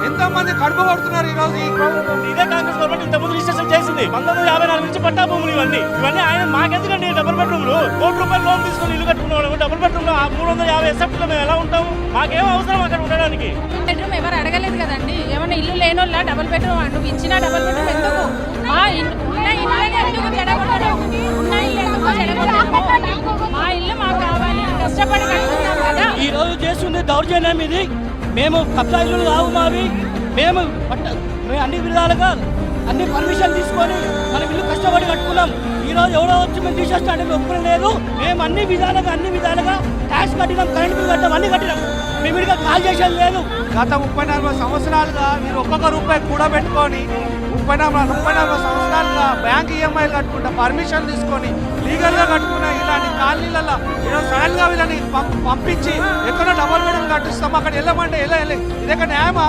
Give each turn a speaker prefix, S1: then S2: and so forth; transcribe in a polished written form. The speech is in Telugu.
S1: ఎంతో మంది కడుపు కొడుతున్నారు ఈ రోజు.
S2: ఇదే కాంగ్రెస్ గవర్నమెంట్ ఇంతకుముందు రిజిస్ట్రేషన్ చేసింది 1954 నుంచి పట్టా భూములు ఇవన్నీ ఆయన మాకెందుకండి డబుల్ బెడ్రూమ్లు ₹1 లోన్ తీసుకొని ఇల్లు కట్టుకున్నాం. డబుల్ బెడ్రూమ్ 350 ఎస్ఎఫ్టీలో మేము ఎలా ఉంటాం? మాకేం అవసరం అక్కడ ఉండడానికి?
S3: బెడ్రూమ్ ఎవరు అడగలేదు కదండి. ఏమన్నా ఇల్లు లేనోళ్ళ డబుల్ బెడ్రూమ్ నువ్వు ఇచ్చిన డబుల్ బెడ్రూమ్ ఎందుకు? మా ఎందుకు చెడగొట్టడం? ఉన్న ఇల్లు ఎందుకు చెడగొట్టడం? మా ఇల్లు మాకు కావాలి, కష్టపడి కట్టుకున్నాం కదా.
S2: ఈ రోజు చేస్తుంది దౌర్జన్యం ఇది. మేము కబ్జా ఇల్లు కావు మావి. మేము అన్ని విధాలుగా అన్ని పర్మిషన్ తీసుకొని మనం ఇల్లు కష్టపడి కట్టుకున్నాం. ఈ రోజు ఎవరో వచ్చి మేము తీసేస్తాడే ఒప్పుకునే లేదు. మేము అన్ని విధాలుగా ట్యాక్స్ కట్టినాం, కరెంట్ బిల్ కట్టాం, అన్ని కట్టినాం. మేము ఇడిగా కాల్ చేసేది లేదు.
S1: గత 34 సంవత్సరాలుగా మీరు ఒక్కొక్క రూపాయి కూడా పెట్టుకొని 34 సంవత్సరాలుగా బ్యాంక్ ఈఎంఐలు కట్టుకుంటా పర్మిషన్ తీసుకొని లీగల్గా కట్టుకున్న ఇలాంటి కాలనీలలో ఈరోజు సడన్గా వీళ్ళని పంపించి ఎక్కడో డబల్ బెడ్రూమ్ కట్టిస్తాం. అక్కడ వెళ్ళమంటే ఇదే న్యాయమా?